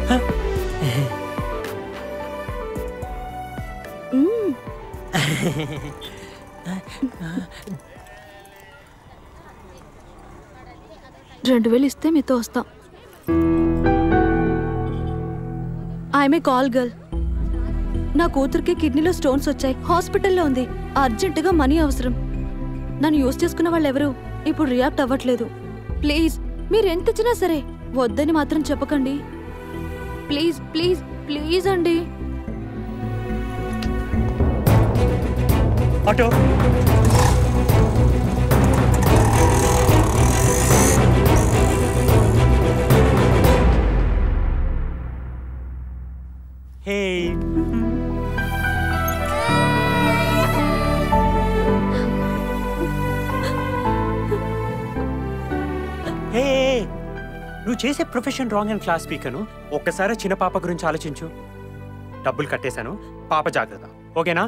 $2000 ఇస్తే మీతో వస్తాం. I'm a call girl. నా కూతురికి కిడ్నీలో స్టోన్స్ వచ్చాయి, హాస్పిటల్లో ఉంది, అర్జెంటుగా మనీ అవసరం. నన్ను యూజ్ చేసుకున్న వాళ్ళు ఎవరు ఇప్పుడు రియాక్ట్ అవ్వట్లేదు. ప్లీజ్ మీరు ఎంత ఇచ్చినా సరే వద్దని మాత్రం చెప్పకండి. ప్లీజ్ ప్లీజ్ ప్లీజ్ అండి. ఆటో హే నువ్వు చేసే ప్రొఫెషన్ రాంగ్ అండ్ క్లాస్ స్పీకర్ను. ఒక్కసారి చిన్న పాప గురించి ఆలోచించు. డబ్బులు కట్టేశాను, పాప జాగ్రత్త, ఓకేనా?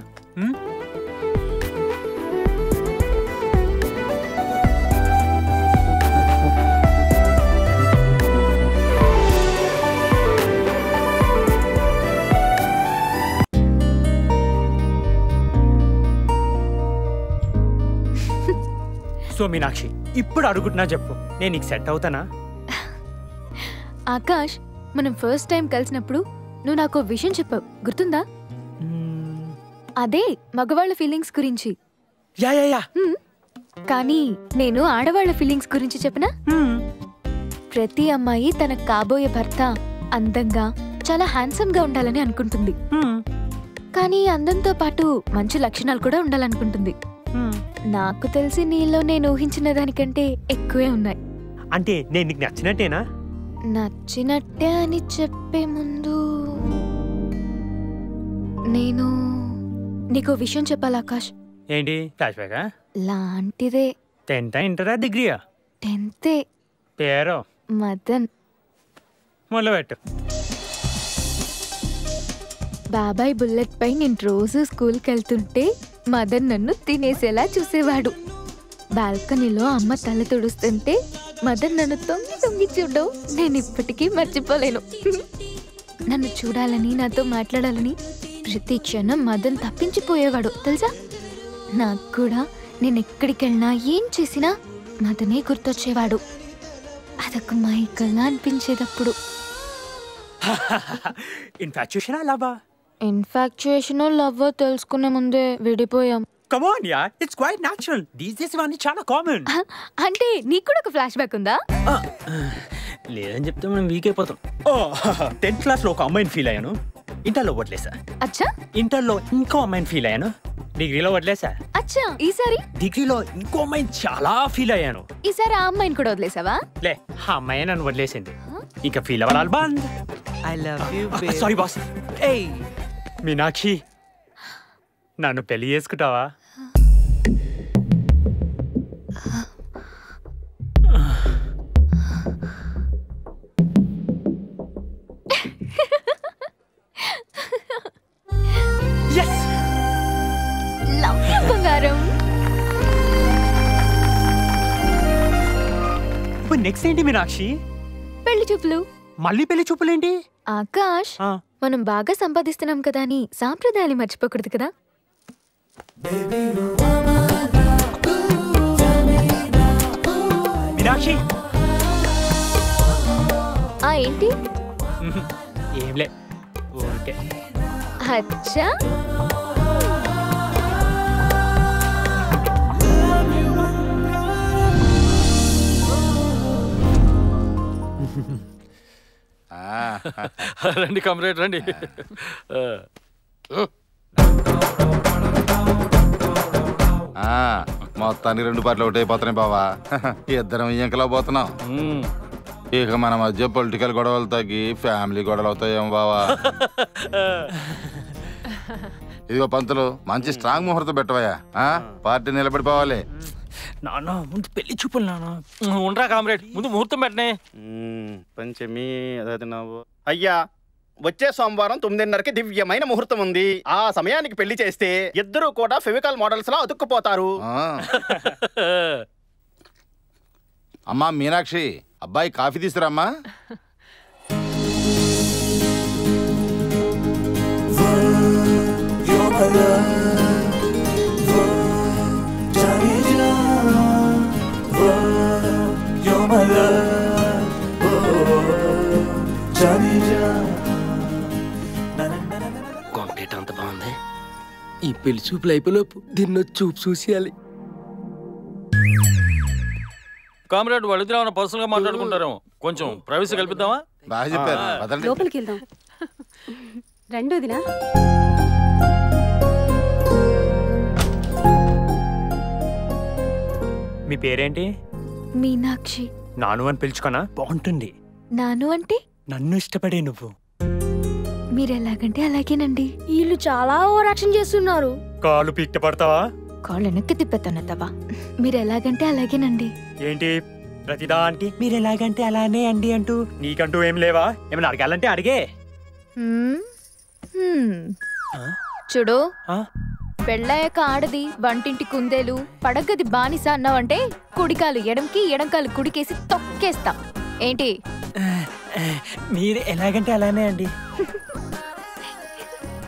సో మీనాక్షి, ఇప్పుడు అడుగుతున్నా చెప్పు, నేను నీకు సెట్ అవుతానా? ఆకాష్, మనం ఫస్ట్ టైం కలిసినప్పుడు నువ్వు నాకు విషయం చెప్పావు, గుర్తుందా? అదే మగవాళ్ళ ఫీలింగ్స్ గురించి. Yeah yeah yeah. కానీ నేను ఆడవాళ్ళ ఫీలింగ్స్ గురించి చెప్పనా? ప్రతి అమ్మాయి తన కాబోయే భర్త అందంగా, చాలా హ్యాండ్సమ్ గా ఉండాలని అనుకుంటుంది. కానీ అందంతో పాటు మంచి లక్షణాలు కూడా ఉండాలనుకుంటుంది. నాకు తెలిసి నీలో నేను ఊహించిన దానికంటే ఎక్కువే ఉన్నాయి. అంటే నేను నీకు నచ్చినట్టేనా? నచ్చినట్టే అని చెప్పే ముందు నేను నీకు విషయం చెప్పాలి ఆకాష్. ఏంటి? ఫ్లాష్ బ్యాకా? లాంటిదే. 10th ఇంటరా డిగ్రీయా? 10th. పేరు మదన్. మొదలుపెట్టు. బాబాయ్ బుల్లెట్ పై నేను రోజు స్కూల్కి వెళ్తుంటే మదన్ నన్ను తినేసేలా చూసేవాడు. బాల్కనీలో అమ్మ తల తుడుస్తుంటే మదన్ నన్ను తొంగి తొంగి చూడడం నేను ఇప్పటికీ మర్చిపోలేను. నన్ను చూడాలని, నాతో మాట్లాడాలని ప్రతి క్షణం మదన్ తప్పించిపోయేవాడు తెలుసా. నాకు కూడా నేను ఎక్కడికి వెళ్ళినా ఏం చేసినా మదనే గుర్తొచ్చేవాడు. అదొక మైకల్లా అనిపించేటప్పుడు. ఇన్ఫాక్చుయేషన్ లవ్వా? ఇన్ఫాక్చుయేషన్ లవ్వో తెలుసుకునే ముందే విడిపోయాం. Come on, yeah. It's quite natural. These days ఇవన్నీ చాలా కామన్. అంటే నీకు కూడా ఒక ఫ్లాష్ బ్యాక్ ఉందా? లేదని చెప్తే మనం వీక్ అయిపోతాం. 10th క్లాస్ లో ఒక అమ్మాయిని ఫీల్ అయ్యాను, ఇంటర్లో వదిలేసా. అచ్చా. ఇంటర్లో ఇంకో అమ్మాయిని ఫీల్ అయ్యాను, డిగ్రీలో వదిలేసా. అచ్చా. ఈసారి డిగ్రీలో ఇంకో అమ్మాయిని చాలా ఫీల్ అయ్యాను. ఈసారి ఆ అమ్మాయిని కూడా వదిలేసావా? లే, ఆ అమ్మాయి నన్ను వదిలేసింది. ఇంకా ఫీల్ అవ్వాలి బంద్. I love you, babe. Sorry boss. ఏయ్ మీనాక్షి, నన్ను పెళ్లి చేసుకుంటావా? బంగారం. ఇప్పుడు నెక్స్ట్ ఏంటి మీనాక్షి? పెళ్లి చూపులు. మళ్ళీ పెళ్లి చూపులేంటి? ఆకాష్, మనం బాగా సంపాదిస్తున్నాం కదా అని సాంప్రదాయాలు మర్చిపోకూడదు కదా. మీనాక్షి. ఏంటి? ఏంలే, ఓకే. అచ్చా. రండి కమ్రేడ్ రండి. మొత్తానికి 2 పార్టీలు ఒకటి అయిపోతున్నాయి బావా. ఇద్దరం ఇంకలా పోతున్నాం. ఇక మన మధ్య పొలిటికల్ గొడవలు తగ్గి ఫ్యామిలీ గొడవలు అవుతాయేమో బావా. ఇదిగో పంతులు, మంచి స్ట్రాంగ్ ముహూర్తం పెట్టవయ్యా. పార్టీ నిలబడిపోవాలి. నాన్న ముందు పెళ్లి చూపులు నాన్న. ఉండరా కామ్రేడ్, ముందు ముహూర్తం పెట్టనే. పంచమి అదే నవ్వు. అయ్యా, వచ్చే సోమవారం 9:30కి దివ్యమైన ముహూర్తం ఉంది. ఆ సమయానికి పెళ్లి చేస్తే ఇద్దరు కూడా ఫెవికాల్ మోడల్స్ లా అతుక్కుపోతారు. అమ్మా మీనాక్షి, అబ్బాయి కాఫీ తీసుకురామ్మా. కాంక్రీట్ అంత బాగుంది. ఈ పెళ్లి చూపులు అయిపోలోపు దీన్ని చూపు చూసేయాలి. కామ్రేడ్ వాళ్ళిద్దరు ఏమైనా పర్సనల్ గా మాట్లాడుకుంటారేమో, కొంచెం ప్రైవసీ కల్పిద్దామా? బాగా చెప్పారు, పదండి. లోపలికి వెళ్దాం. రెండు వదినా. మీ పేరేంటి? మీనాక్షి. నాను అని పిలుచుకోనా? బాగుంటుంది. నాను అంటే నన్ను ఇష్టపడే నువ్వు. మీరెలాగంటే అలాగేనండి. వీళ్ళు చాలా ఓవర్ యాక్షన్ చేస్తున్నారు. కాలు పీక్ట పడతావా? కాళ్ళు వెనక్కి తిప్పేతానత్తవా. మీరెలాగంటే అలాగేనండి. ఏంటి ప్రతిదానికి మీరు ఎలాగంటే అలానే అండి అంటూ? నీకంటూ ఏం లేవా? ఏమైనా అడగాలంటే అడిగే. చూడు, ఆ? పెళ్ళయ్యాక ఆడది వంటింటి కుందేలు, పడగది బానిస అన్నావంటే కుడికాలు ఎడంకి ఎడంకాలు కుడికేసి తొక్కేస్తా. ఏంటి? మీరు ఎలాగంటే అలానే అండి.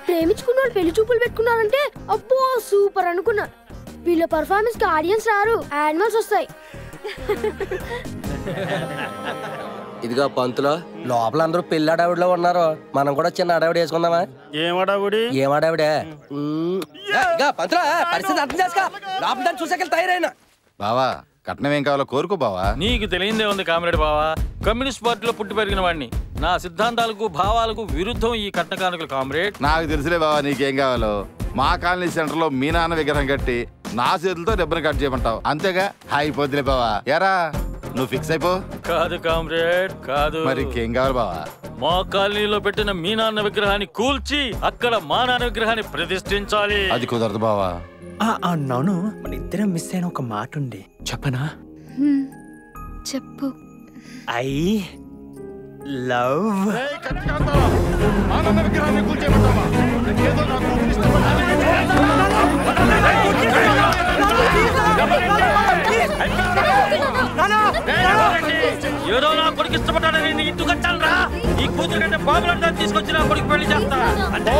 ప్రేమించుకున్న వాళ్ళు పెళ్లి చూపులు పెట్టుకున్నారంటే అబ్బో సూపర్ అనుకున్నా. వీళ్ళ పర్ఫార్మెన్స్ కి ఆడియన్స్ రారు, యానిమల్స్ వస్తాయి. ఇదిగా పంతులో, లోపల అందరూ పెళ్లి అడావిడిలో ఉన్నారు. మనం కూడా చిన్న అడావిడి వేసుకుందామా? ఏమడావుడి? ఏం అడావిడే? పంతులో పరిస్థితి అర్థం చేసుకో. లోపల దాన్ని చూసాకెళ్ళి తయారైనా. బావా కట్నం ఏం కావాలో కోరుకో బావా. నీకు తెలియందే ఉంది కామ్రేడ్ బావా. కమ్యూనిస్ట్ పార్టీలో పుట్టి పెరిగిన వాడిని. నా సిద్ధాంతాలకు భావాలకు విరుద్ధం ఈ కట్న కానుకలు కామ్రేడ్. నాకు తెలుసులే బావా నీకేం కావాలో. మా కాలనీ సెంటర్ లో మీ నాన్న విగ్రహం కట్టి నా చేతులతో రిబ్బన్ కట్ చేయమంటావు, అంతేగా? అయిపోద్దిలే బావా. ఎరా నువ్వు ఫిక్స్ అయిపో. కాదు కామ్రేడ్, కాదు. మరి ఇంకేం కావాలి బావా? మా కాలనీలో పెట్టిన మీ నాన్న విగ్రహాన్ని కూల్చి అక్కడ మా నాన్న విగ్రహాన్ని ప్రతిష్ఠించాలి. అది కుదరదు బావా. అన్నాను. మన ఇద్దరం మిస్ అయిన ఒక మాట ఉండే, చెప్పనా? చెప్పు. I love. ఏదో నా కొడుకు ఇష్టపడ్డాడని నీ ఇంటికి వచ్చాను రా. ఈ కూతురు కంటే బాబులంతా తీసుకొచ్చి నా కొడుకు పెళ్లి చేస్తా. అంటే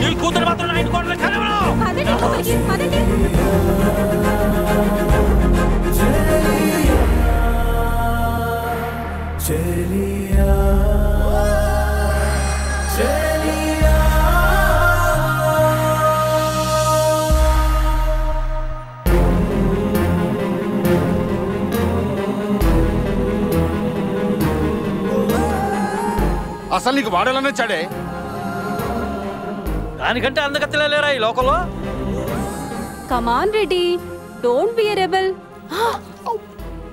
నీ కూతురు మాత్రం నా ఇంటి కోడలు కలవను. అసలు నీకు వాడాలని వచ్చాడే? దానికంటే అందగత్తెలే లేరా ఈ లోకంలో? Come on Reddy, don't be a rebel.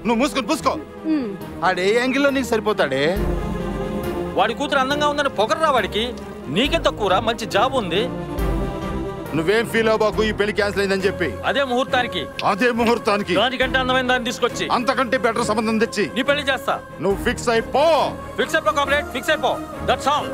నువ్వు మూసుకొని పూసుకో. ఆడే యాంగిల్లో నీకు సరిపోతాడే. వాడి కూతురు అందంగా ఉందని పొగరరా వాడికి. నీకెంత కూర, మంచి జాబ్ ఉంది. నువ్వేం ఫీల్ అవ్వబాకు, ఈ పెళ్లి క్యాన్సిల్ అయిందని చెప్పి. అదే ముహూర్తానికి అదే ముహూర్తానికి దానికంటే అందమైన దాన్ని తీసుకొచ్చి అంతకంటే బెటర్ సంబంధం తెచ్చి నీ పెళ్లి చేస్తా. నువ్వు ఫిక్స్ అయిపో. ఫిక్స్ అయిపో కామ్రేడ్, ఫిక్స్ అయిపో. That's all.